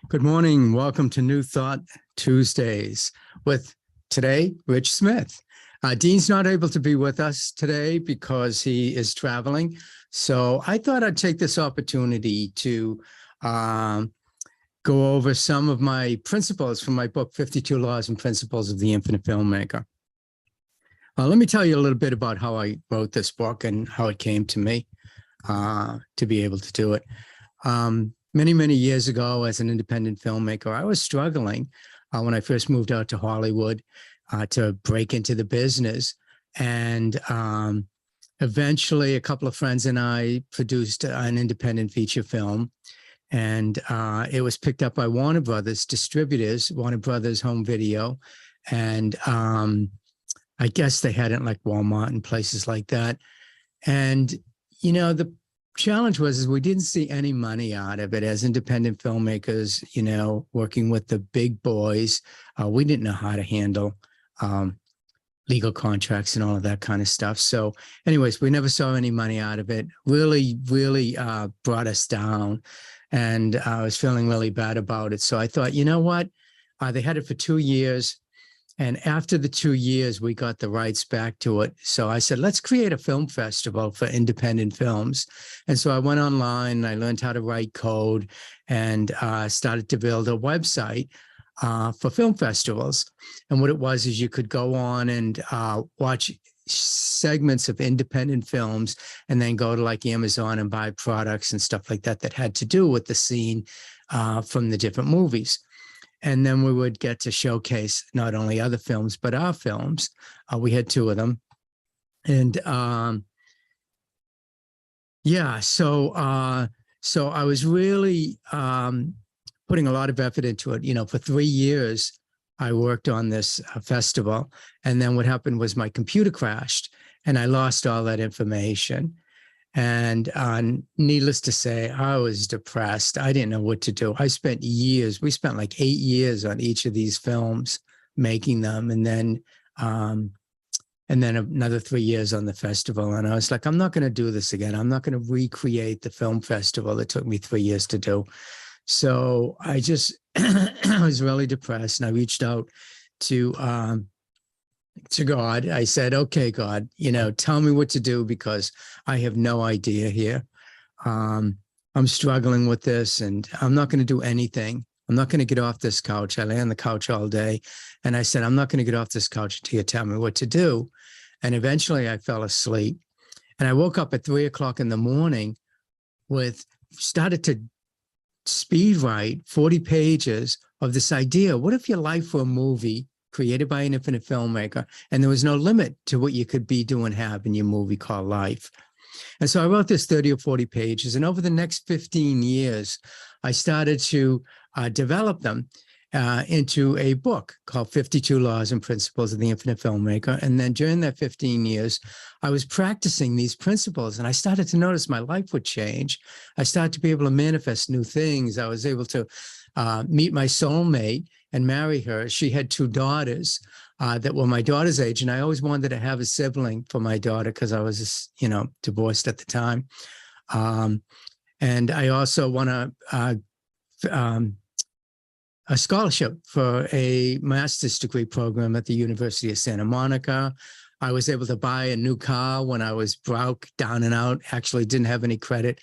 Good morning. Welcome to New Thought Tuesdays with today, Rich Smith. Dean's not able to be with us today because he is traveling. So I thought I'd take this opportunity to go over some of my principles from my book, 52 Laws and Principles of the Infinite Filmmaker. Let me tell you a little bit about how I wrote this book and how it came to me to be able to do it. Many years ago, as an independent filmmaker, I was struggling when I first moved out to Hollywood to break into the business. And eventually, a couple of friends and I produced an independent feature film. And it was picked up by Warner Brothers distributors, Warner Brothers Home Video. And I guess they had it like Walmart and places like that. And, you know, the challenge was we didn't see any money out of it as independent filmmakers, you know, working with the big boys. We didn't know how to handle legal contracts and all of that kind of stuff. So anyways, we never saw any money out of it. Really brought us down. And I was feeling really bad about it. So I thought, you know what? They had it for 2 years. And after the 2 years, we got the rights back to it. So I said, let's create a film festival for independent films. And so I went online and I learned how to write code and started to build a website for film festivals. And what it was is you could go on and watch segments of independent films and then go to like Amazon and buy products and stuff like that that had to do with the scene from the different movies. And then we would get to showcase not only other films, but our films. We had 2 of them. And so I was really putting a lot of effort into it. You know, for 3 years, I worked on this festival. And then what happened was my computer crashed and I lost all that information. And needless to say, I was depressed. I didn't know what to do. I spent years. We spent like 8 years on each of these films, making them, and then another 3 years on the festival. And I was like, I'm not going to do this again. I'm not going to recreate the film festival that took me 3 years to do. So I just I was really depressed, and I reached out to God. I said, okay, God, you know, tell me what to do because I have no idea here. I'm struggling with this and I'm not going to do anything. I'm not going to get off this couch. I lay on the couch all day. And I said, I'm not going to get off this couch until you tell me what to do. And eventually I fell asleep and I woke up at 3 o'clock in the morning started to speed write 40 pages of this idea. What if your life were a movie created by an infinite filmmaker, and there was no limit to what you could be, do, and have in your movie called life? And so I wrote this 30 or 40 pages, and over the next 15 years, I started to develop them into a book called 52 Laws and Principles of the Infinite Filmmaker. And then during that 15 years, I was practicing these principles, and I started to notice my life would change. I started to be able to manifest new things. I was able to meet my soulmate and marry her. She had 2 daughters that were my daughter's age. And I always wanted to have a sibling for my daughter because I was, you know, divorced at the time. And I also won a scholarship for a master's degree program at the University of Santa Monica. I was able to buy a new car when I was broke, down and out, actually didn't have any credit,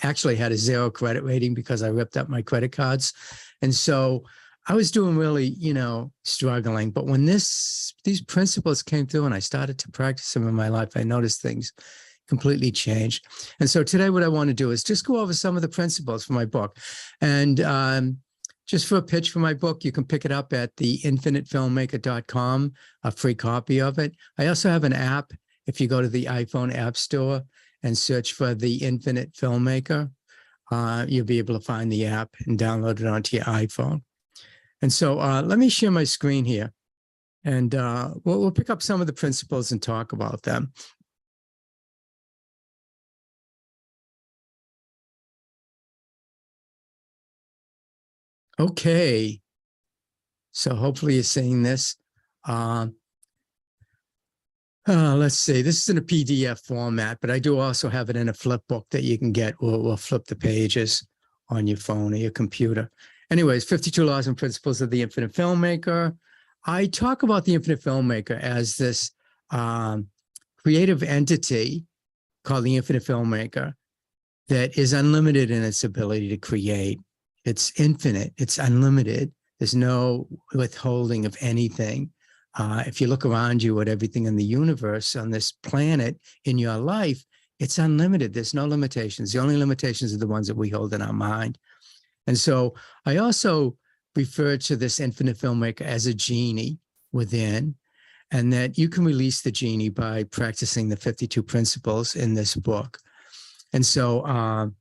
actually had a 0 credit rating because I ripped up my credit cards. And so I was doing really, you know, struggling. But when these principles came through and I started to practice them in my life, I noticed things completely changed. And so today what I want to do is just go over some of the principles for my book. And just for a pitch for my book, you can pick it up at theinfinitefilmmaker.com, a free copy of it. I also have an app. If you go to the iPhone App Store and search for The Infinite Filmmaker, you'll be able to find the app and download it onto your iPhone. And so let me share my screen here, and we'll pick up some of the principles and talk about them. Okay, so hopefully you're seeing this. Let's see, this is in a PDF format, but I do also have it in a flip book that you can get. We'll flip the pages on your phone or your computer. anyways, 52 Laws and Principles of the Infinite Filmmaker. I talk about the Infinite Filmmaker as this creative entity called the Infinite Filmmaker that is unlimited in its ability to create. It's infinite. It's unlimited. There's no withholding of anything. If you look around you at everything in the universe, on this planet, in your life, it's unlimited. There's no limitations. The only limitations are the ones that we hold in our mind. And so I also refer to this infinite filmmaker as a genie within, and that you can release the genie by practicing the 52 principles in this book. And so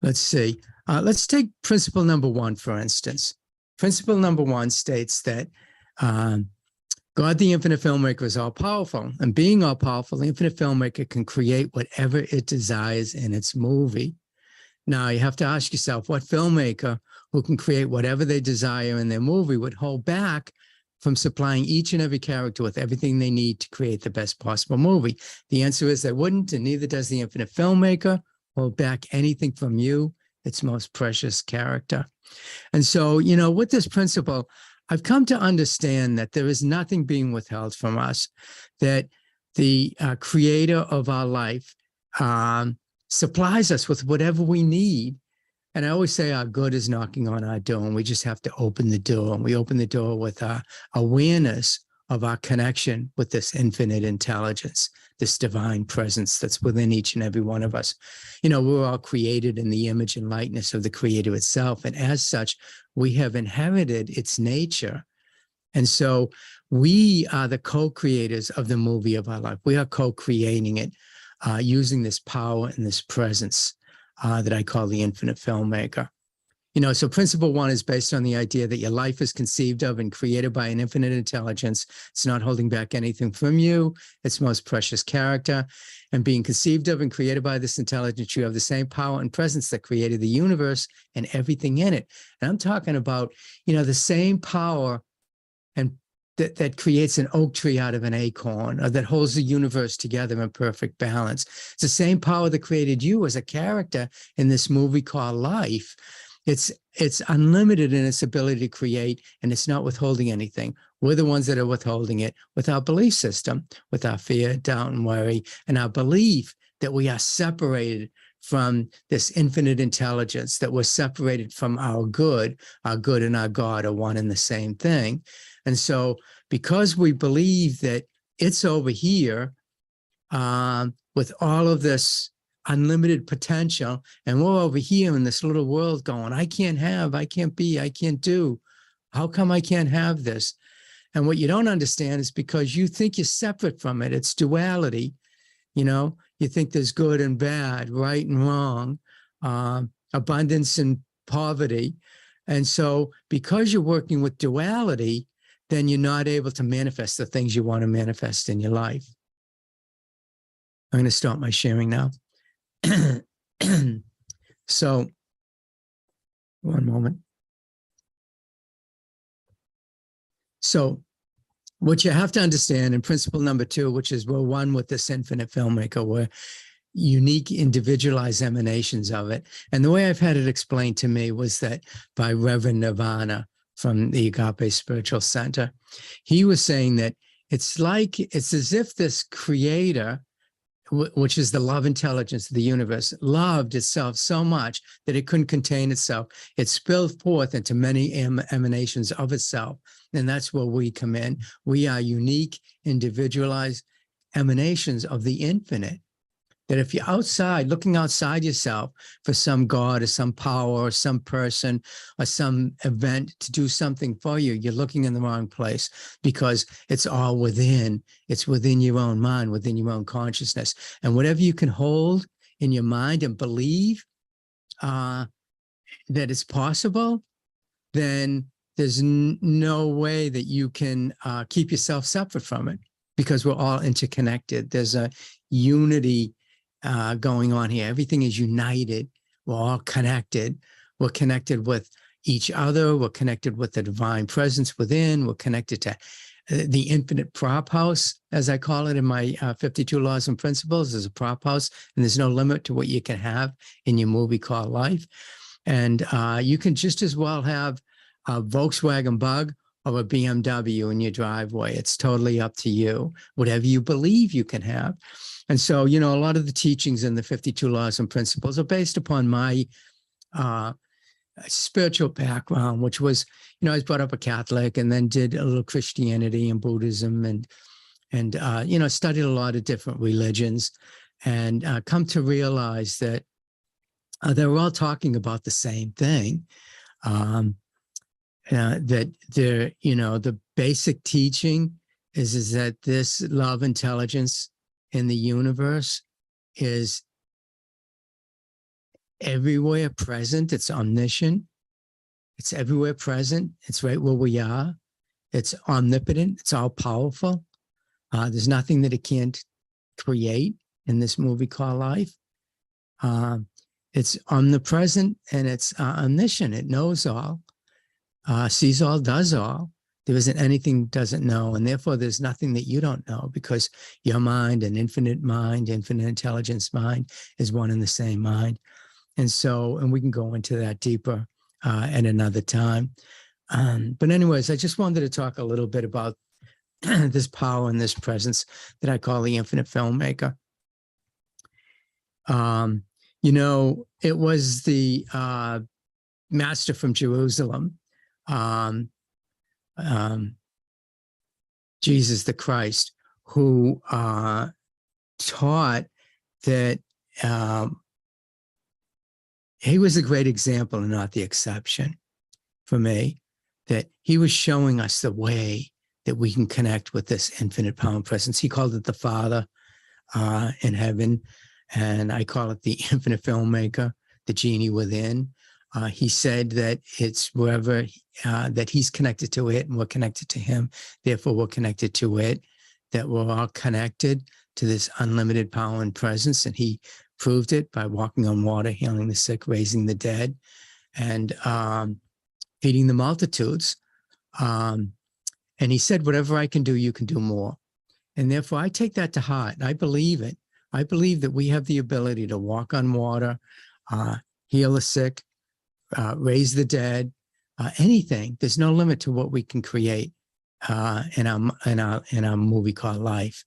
let's see. Let's take principle number 1, for instance. Principle number 1 states that God, the infinite filmmaker, is all-powerful. And being all-powerful, the infinite filmmaker can create whatever it desires in its movie. Now, you have to ask yourself, what filmmaker who can create whatever they desire in their movie would hold back from supplying each and every character with everything they need to create the best possible movie? The answer is they wouldn't, and neither does the infinite filmmaker hold back anything from you, its most precious character. And so, you know, with this principle, I've come to understand that there is nothing being withheld from us, that the creator of our life supplies us with whatever we need. And I always say our good is knocking on our door, and we just have to open the door. And we open the door with our awareness of our connection with this infinite intelligence, this divine presence that's within each and every one of us. You know, we're all created in the image and likeness of the Creator itself. And as such, we have inherited its nature. And so we are the co-creators of the movie of our life. We are co-creating it using this power and this presence that I call the infinite filmmaker. You know, so principle 1 is based on the idea that your life is conceived of and created by an infinite intelligence. It's not holding back anything from you, its most precious character. And being conceived of and created by this intelligence, you have the same power and presence that created the universe and everything in it. And I'm talking about, you know, the same power and that creates an oak tree out of an acorn, or that holds the universe together in perfect balance. It's the same power that created you as a character in this movie called life. It's unlimited in its ability to create, and it's not withholding anything. We're the ones that are withholding it with our belief system, with our fear, doubt, and worry, and our belief that we are separated from this infinite intelligence, that we're separated from our good and our God are one and the same thing. And so because we believe that it's over here with all of this unlimited potential, and we're over here in this little world going, I can't have, I can't be, I can't do. How come I can't have this? And what you don't understand is because you think you're separate from it. It's duality. You know, you think there's good and bad, right and wrong, abundance and poverty. And so because you're working with duality, then you're not able to manifest the things you want to manifest in your life. I'm going to start my sharing now. So, one moment. So, what you have to understand in principle number 2, which is we're one with this infinite filmmaker, we're unique individualized emanations of it. And the way I've had it explained to me was that by Reverend Nirvana from the Agape Spiritual Center. He was saying that it's as if this creator, which is the love intelligence of the universe, loved itself so much that it couldn't contain itself. It spilled forth into many emanations of itself. And that's where we come in. We are unique, individualized emanations of the infinite. That if you're outside, looking outside yourself for some God or some power or some person or some event to do something for you, you're looking in the wrong place, because it's all within. It's within your own mind, within your own consciousness. And whatever you can hold in your mind and believe that it's possible, then there's no way that you can keep yourself separate from it, because we're all interconnected. There's a unity going on here. Everything is united. We're all connected. We're connected with each other. We're connected with the divine presence within. We're connected to the infinite prop house, as I call it in my 52 laws and principles. There's a prop house, and there's no limit to what you can have in your movie called life. And you can just as well have a Volkswagen Bug or a BMW in your driveway. It's totally up to you. Whatever you believe you can have. And so, you know, a lot of the teachings in the 52 Laws and Principles are based upon my spiritual background, which was, you know, I was brought up a Catholic and then did a little Christianity and Buddhism and you know, studied a lot of different religions and come to realize that they were all talking about the same thing. That they're, you know, the basic teaching is that this love intelligence in the universe is everywhere present. It's omniscient. It's everywhere present. It's right where we are. It's omnipotent. It's all powerful. There's nothing that it can't create in this movie called life. It's omnipresent and it's omniscient. It knows all, sees all, does all. There isn't anything it doesn't know. And therefore, there's nothing that you don't know because your mind, an infinite mind, infinite intelligence mind is one and the same mind. And so, and we can go into that deeper at another time. But anyways, I just wanted to talk a little bit about this power and this presence that I call the infinite filmmaker. You know, it was the master from Jerusalem, Jesus the Christ, who taught that he was a great example and not the exception for me, that he was showing us the way that we can connect with this infinite power and presence. He called it the Father in heaven, and I call it the infinite filmmaker, the genie within. He said that it's wherever, that he's connected to it and we're connected to him, therefore we're connected to it, that we're all connected to this unlimited power and presence. And he proved it by walking on water, healing the sick, raising the dead, and feeding the multitudes. And he said, whatever I can do, you can do more. And therefore, I take that to heart. I believe it. I believe that we have the ability to walk on water, heal the sick, raise the dead, anything. There's no limit to what we can create in our movie called life.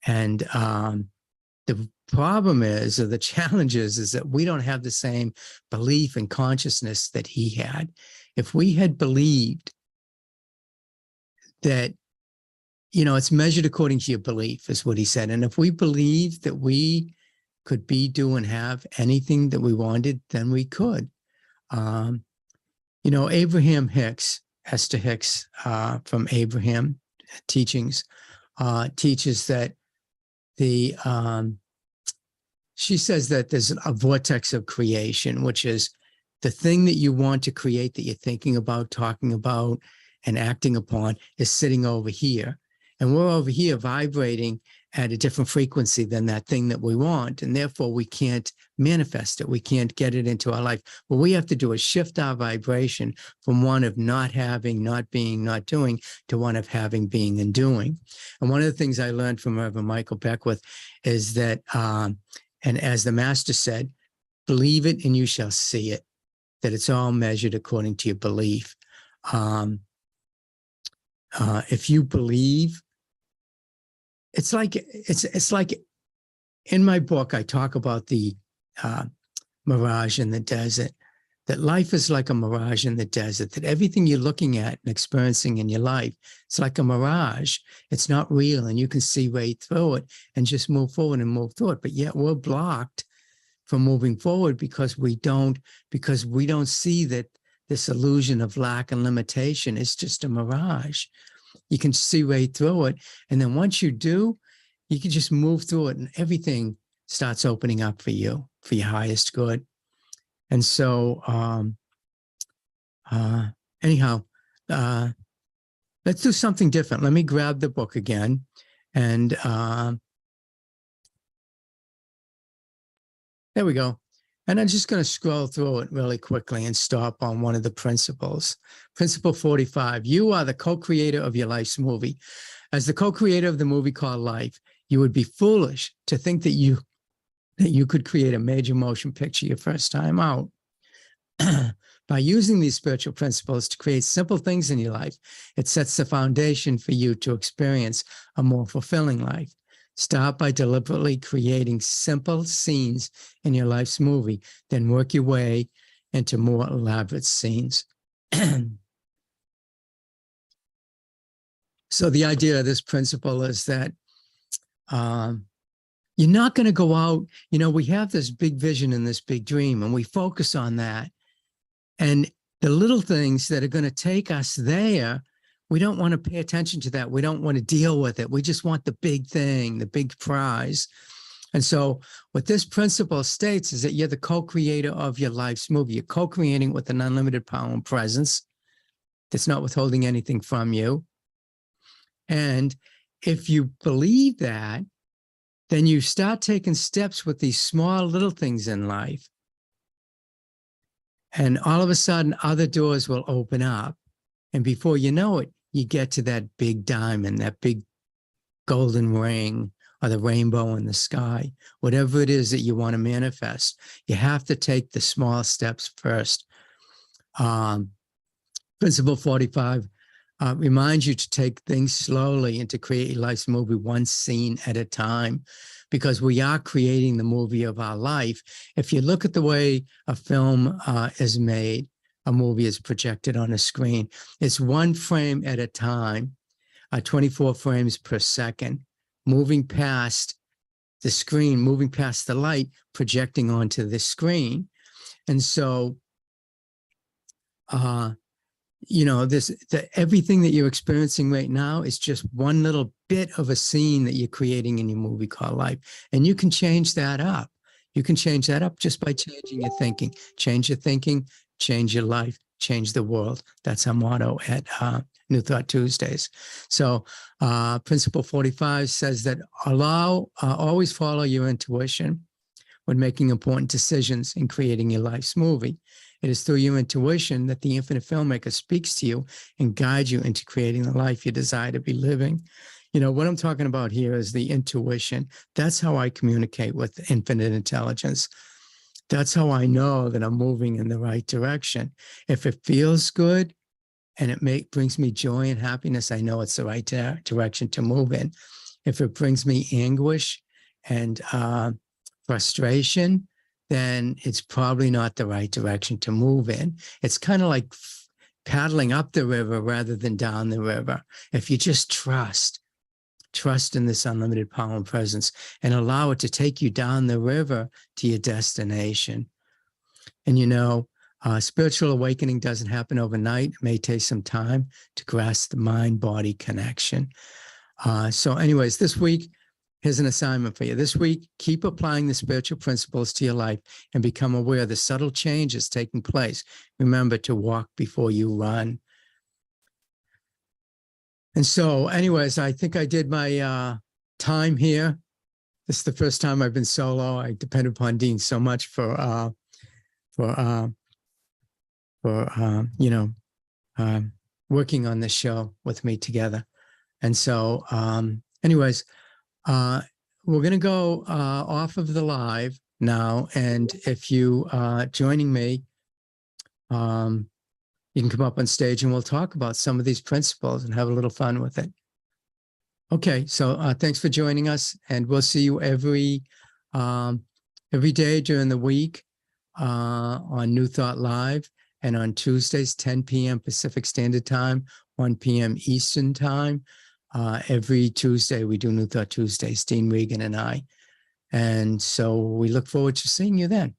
And the problem is, or the challenge is that we don't have the same belief and consciousness that he had. If we had believed that, you know, it's measured according to your belief, is what he said. And if we believed that we could be, do, and have anything that we wanted, then we could. You know, Abraham Hicks, Esther Hicks from Abraham Teachings, teaches that she says that there's a vortex of creation, which is the thing that you want to create, that you're thinking about, talking about, and acting upon, is sitting over here. And we're over here vibrating at a different frequency than that thing that we want. And therefore, we can't manifest it. We can't get it into our life. What we have to do is shift our vibration from one of not having, not being, not doing, to one of having, being, and doing. And one of the things I learned from Reverend Michael Beckwith is that, and as the master said, believe it and you shall see it, that it's all measured according to your belief. If you believe, it's like in my book, I talk about the mirage in the desert, that life is like a mirage in the desert, that everything you're looking at and experiencing in your life, it's like a mirage. It's not real, and you can see right through it and just move forward and move through it. But yet we're blocked from moving forward because we don't see that this illusion of lack and limitation is just a mirage. You can see right through it. And then once you do, you can just move through it and everything starts opening up for you, for your highest good. And so, anyhow, let's do something different. Let me grab the book again. And there we go. And I'm just going to scroll through it really quickly and stop on one of the principles. Principle 45, you are the co-creator of your life's movie. As the co-creator of the movie called life, you would be foolish to think that you could create a major motion picture your first time out. By using these spiritual principles to create simple things in your life, it sets the foundation for you to experience a more fulfilling life. Start by deliberately creating simple scenes in your life's movie, then work your way into more elaborate scenes. So the idea of this principle is that you're not going to go out, we have this big vision and this big dream, and we focus on that. And the little things that are going to take us there, we don't want to pay attention to that. We don't want to deal with it. We just want the big thing, the big prize. And so what this principle states is that you're the co-creator of your life's movie. You're co-creating with an unlimited power and presence that's not withholding anything from you. And if you believe that, then you start taking steps with these small little things in life. And all of a sudden, other doors will open up. And before you know it, you get to that big diamond, that big golden ring, or the rainbow in the sky, whatever it is that you want to manifest. You have to take the small steps first. Principle 45 reminds you to take things slowly and to create your life's movie one scene at a time, because we are creating the movie of our life. If you look at the way a film is made, a movie is projected on a screen, it's one frame at a time, 24 frames per second, moving past the screen, moving past the light, projecting onto the screen. And so, everything that you're experiencing right now is just one little bit of a scene that you're creating in your movie called life. And you can change that up. You can change that up just by changing your thinking. Change your thinking, change your life, change the world. That's our motto at New Thought Tuesdays. So Principle 45 says that always follow your intuition when making important decisions in creating your life's movie. It is through your intuition that the infinite filmmaker speaks to you and guides you into creating the life you desire to be living. What I'm talking about here is the intuition. That's how I communicate with infinite intelligence. That's how I know that I'm moving in the right direction. If it feels good and it brings me joy and happiness, I know it's the right direction to move in. If it brings me anguish and frustration, then it's probably not the right direction to move in. It's kind of like paddling up the river rather than down the river. If you just trust in this unlimited power and presence and allow it to take you down the river to your destination. And spiritual awakening doesn't happen overnight. It may take some time to grasp the mind-body connection. So anyways, this week, here's an assignment for you. This week, keep applying the spiritual principles to your life and become aware of the subtle changes taking place. Remember to walk before you run. And so anyways, I think I did my time here. This is the first time I've been solo. I depend upon Dean so much for working on this show with me together. And so anyways, we're going to go off of the live now. And if you are joining me, you can come up on stage and we'll talk about some of these principles and have a little fun with it. Okay, so thanks for joining us, and we'll see you every day during the week on New Thought Live, and on Tuesdays, 10 p.m. Pacific Standard Time, 1 p.m. Eastern Time. Every Tuesday, we do New Thought Tuesdays, Dean, Regan, and I. And so we look forward to seeing you then.